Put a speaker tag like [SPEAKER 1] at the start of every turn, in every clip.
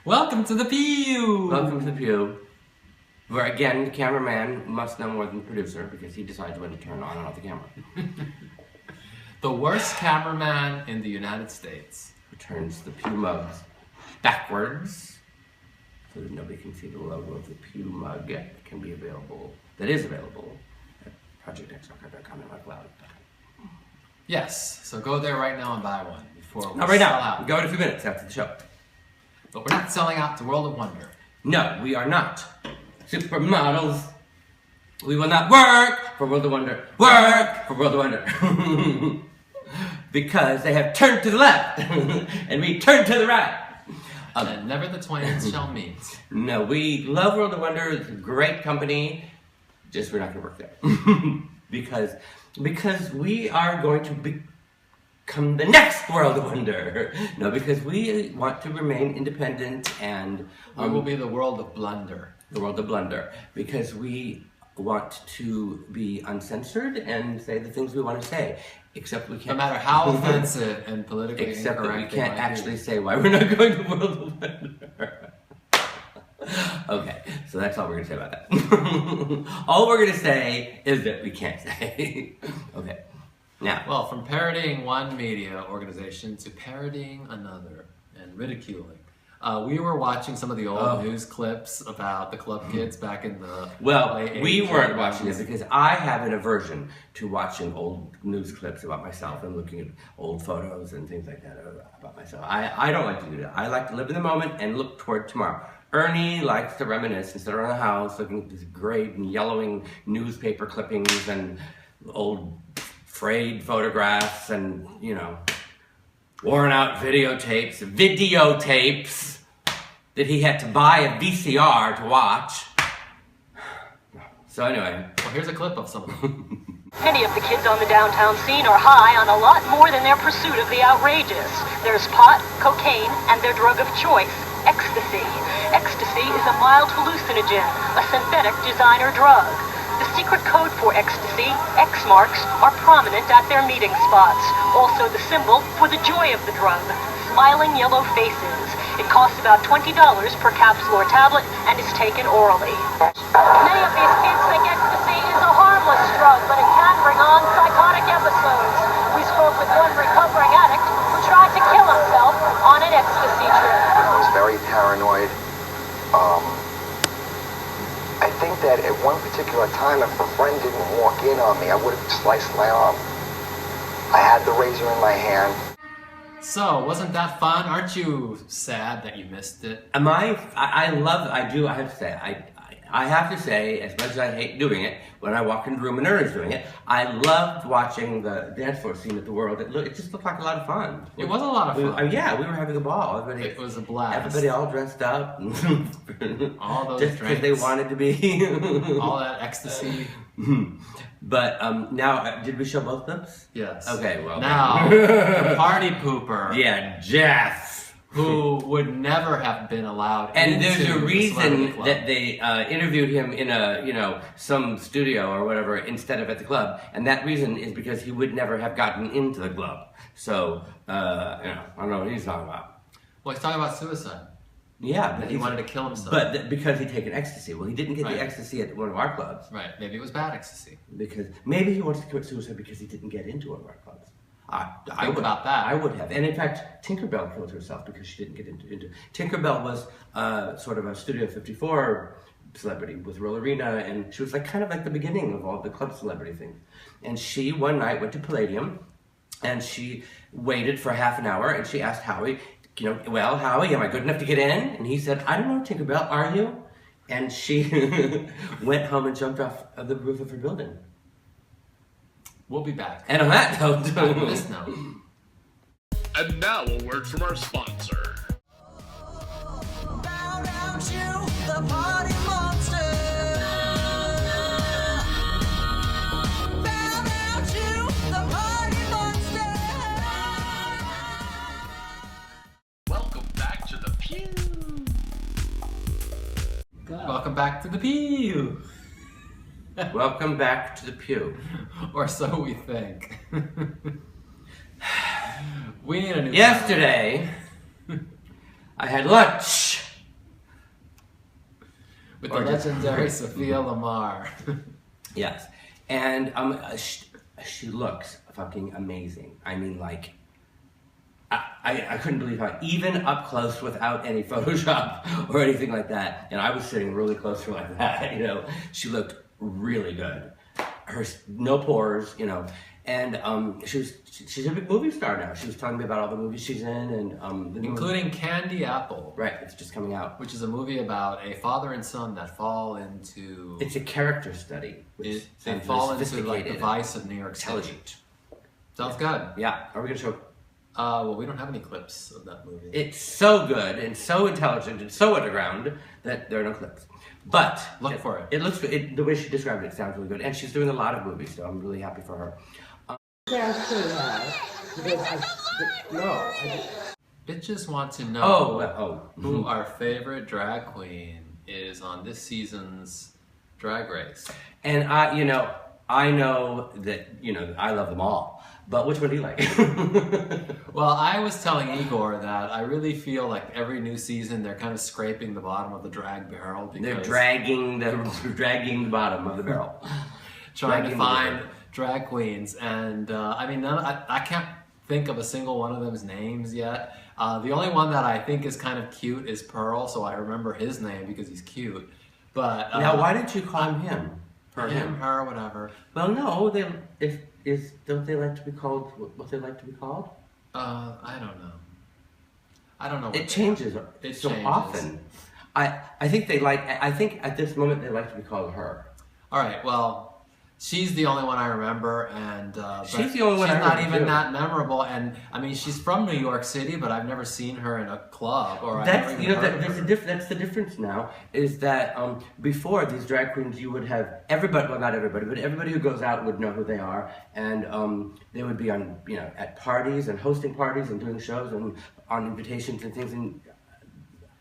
[SPEAKER 1] Welcome to the Pew!
[SPEAKER 2] Welcome to the Pew, where again, the cameraman must know more than the producer because he decides when to turn on and off the camera.
[SPEAKER 1] The worst cameraman in the United States.
[SPEAKER 2] Who turns the Pew mugs backwards so that nobody can see the logo of the Pew mug that is available at projectxarchive.com and Aligula.com.
[SPEAKER 1] Yes, so go there right now and buy one before we
[SPEAKER 2] Not right
[SPEAKER 1] sell
[SPEAKER 2] now.
[SPEAKER 1] out.
[SPEAKER 2] Go in a few minutes after the show.
[SPEAKER 1] But we're not selling out to World of Wonder.
[SPEAKER 2] No, we are not supermodels. We will not work for World of Wonder. Work for World of Wonder. Because they have turned to the left and we turn to the right.
[SPEAKER 1] And never the twain shall meet.
[SPEAKER 2] No, we love World of Wonder. It's a great company. Just we're not going to work there. because we are going to become the next World of Wonder. No, because we want to remain independent and...
[SPEAKER 1] we will be the world of blunder.
[SPEAKER 2] The world of blunder. Because we want to be uncensored and say the things we want to say. Except we can't...
[SPEAKER 1] No matter how offensive and politically
[SPEAKER 2] Except that we
[SPEAKER 1] incorrect
[SPEAKER 2] can't actually say why we're not going to World of Wonder. Okay, so that's all we're going to say about that. All we're going to say is that we can't say. Okay, now.
[SPEAKER 1] Well, from parodying one media organization to parodying another and ridiculing. We were watching some of the old news clips about the club kids back in the late 80s.
[SPEAKER 2] We weren't watching it because I have an aversion to watching old news clips about myself and looking at old photos and things like that about myself. I don't like to do that. I like to live in the moment and look toward tomorrow. Ernie likes to reminisce and sit around the house looking at these gray and yellowing newspaper clippings and old frayed photographs and, you know, worn out videotapes that he had to buy a VCR to watch. So anyway.
[SPEAKER 1] Well, here's a clip of some of them.
[SPEAKER 3] Many of the kids on the downtown scene are high on a lot more than their pursuit of the outrageous. There's pot, cocaine, and their drug of choice, ecstasy. Ecstasy is a mild hallucinogen, a synthetic designer drug. The secret code for ecstasy, X marks, are prominent at their meeting spots. Also the symbol for the joy of the drug, smiling yellow faces. It costs about $20 per capsule or tablet and is taken orally. Many of these kids think ecstasy is a harmless drug, but it can bring on psychotic episodes. We spoke with one recovering addict who tried to kill himself on an ecstasy trip.
[SPEAKER 4] I was very paranoid. I think that at one particular time, if a friend didn't walk in on me, I would have sliced my arm. I had the razor in my hand.
[SPEAKER 1] So, wasn't that fun? Aren't you sad that you missed it?
[SPEAKER 2] I have to say, as much as I hate doing it, when I walk into the room and Ernie's doing it, I loved watching the dance floor scene at the World. It just looked like a lot of fun.
[SPEAKER 1] It was a lot of fun.
[SPEAKER 2] We were having a ball.
[SPEAKER 1] It was a blast.
[SPEAKER 2] Everybody all dressed up.
[SPEAKER 1] All those
[SPEAKER 2] just because they wanted to be.
[SPEAKER 1] All that ecstasy.
[SPEAKER 2] But now, did we show both clips?
[SPEAKER 1] Yes.
[SPEAKER 2] Okay, well.
[SPEAKER 1] Now, the party pooper.
[SPEAKER 2] Yeah, Jeff.
[SPEAKER 1] Who would never have been allowed
[SPEAKER 2] and
[SPEAKER 1] into
[SPEAKER 2] there's a
[SPEAKER 1] the
[SPEAKER 2] reason
[SPEAKER 1] club.
[SPEAKER 2] that they interviewed him in some studio or whatever instead of at the club, and that reason is because he would never have gotten into the club. So I don't know what he's talking about.
[SPEAKER 1] Well, he's talking about suicide.
[SPEAKER 2] Yeah,
[SPEAKER 1] but he wanted to kill himself.
[SPEAKER 2] But because he'd taken ecstasy. Well, he didn't get the ecstasy at one of our clubs.
[SPEAKER 1] Right. Maybe it was bad ecstasy.
[SPEAKER 2] Because maybe he wants to commit suicide because he didn't get into one of our clubs.
[SPEAKER 1] I would about that.
[SPEAKER 2] I would have. And in fact, Tinkerbell killed herself because she didn't get into Tinkerbell was sort of a Studio 54 celebrity with Rollerina, and she was kind of like the beginning of all the club celebrity things. And she one night went to Palladium, and she waited for half an hour, and she asked Howie, well, Howie, am I good enough to get in? And he said, I don't know, Tinkerbell, are you? And she went home and jumped off of the roof of her building.
[SPEAKER 1] We'll be back.
[SPEAKER 2] And on that note,
[SPEAKER 1] on this note.
[SPEAKER 5] And now a word from our sponsor.
[SPEAKER 6] Bow down to the party monster. Bow down to the party monster.
[SPEAKER 5] Welcome back to the Pew.
[SPEAKER 1] Welcome back to the Pew.
[SPEAKER 2] Welcome back to the Pew.
[SPEAKER 1] Or so we think. We need a new
[SPEAKER 2] Yesterday, I had lunch
[SPEAKER 1] With the legendary Sophia Lamar.
[SPEAKER 2] Yes. And she looks fucking amazing. I mean, like, I couldn't believe how, even up close without any Photoshop or anything like that, and I was sitting really close to her like that, you know, she looked really good. No pores, you know, and she's a big movie star now. She was telling me about all the movies she's in, and
[SPEAKER 1] including Candy Apple.
[SPEAKER 2] Right, it's just coming out.
[SPEAKER 1] Which is a movie about a father and son that fall into...
[SPEAKER 2] It's a character study.
[SPEAKER 1] They fall into like the vice of New York City. Sounds good.
[SPEAKER 2] Yeah, are we going to show...
[SPEAKER 1] well, we don't have any clips of that movie.
[SPEAKER 2] It's so good and so intelligent and so underground that there are no clips. But
[SPEAKER 1] look for it.
[SPEAKER 2] It looks the way she described it sounds really good, and she's doing a lot of movies, so I'm really happy for her.
[SPEAKER 1] Bitches want to know who our favorite drag queen is on this season's Drag Race.
[SPEAKER 2] And I know that I love them all. But which one do you like?
[SPEAKER 1] Well, I was telling Igor that I really feel like every new season they're kind of scraping the bottom of the drag barrel. Because
[SPEAKER 2] they're dragging the bottom of the barrel.
[SPEAKER 1] Trying to find drag queens. And I mean, I can't think of a single one of them's names yet. The only one that I think is kind of cute is Pearl, so I remember his name because he's cute. But
[SPEAKER 2] now, why did you call him?
[SPEAKER 1] Her, whatever.
[SPEAKER 2] Well, no, don't they like to be called what they like to be called?
[SPEAKER 1] I don't know. I don't know.
[SPEAKER 2] It changes so often. I think at this moment they like to be called her.
[SPEAKER 1] All right. Well, she's the only one I remember, and
[SPEAKER 2] she's the only one.
[SPEAKER 1] She's not even that memorable, and I mean, she's from New York City, but I've never seen her in a club or.
[SPEAKER 2] That's that's the difference now. Is that before these drag queens, you would have everybody, well, not everybody, but everybody who goes out would know who they are, and they would be on at parties and hosting parties and doing shows and on invitations and things. And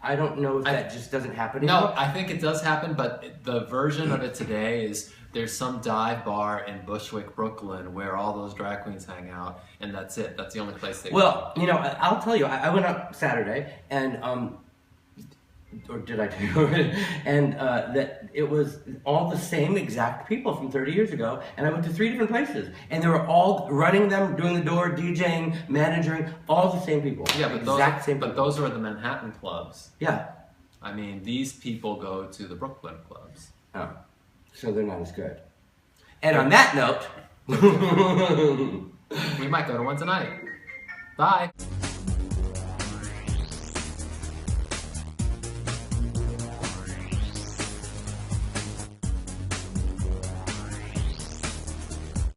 [SPEAKER 2] I don't know if that just doesn't happen anymore.
[SPEAKER 1] No, I think it does happen, but the version of it today is. There's some dive bar in Bushwick, Brooklyn, where all those drag queens hang out, and that's it. That's the only place they go.
[SPEAKER 2] Well, I'll tell you, I went out Saturday, and, or did I tell you? And that it was all the same exact people from 30 years ago, and I went to 3 different places, and they were all running them, doing the door, DJing, managing, all the same people.
[SPEAKER 1] Yeah, but those are the Manhattan clubs.
[SPEAKER 2] Yeah.
[SPEAKER 1] I mean, these people go to the Brooklyn clubs.
[SPEAKER 2] Oh. So they're not as good. And on that note,
[SPEAKER 1] we might go to one tonight. Bye.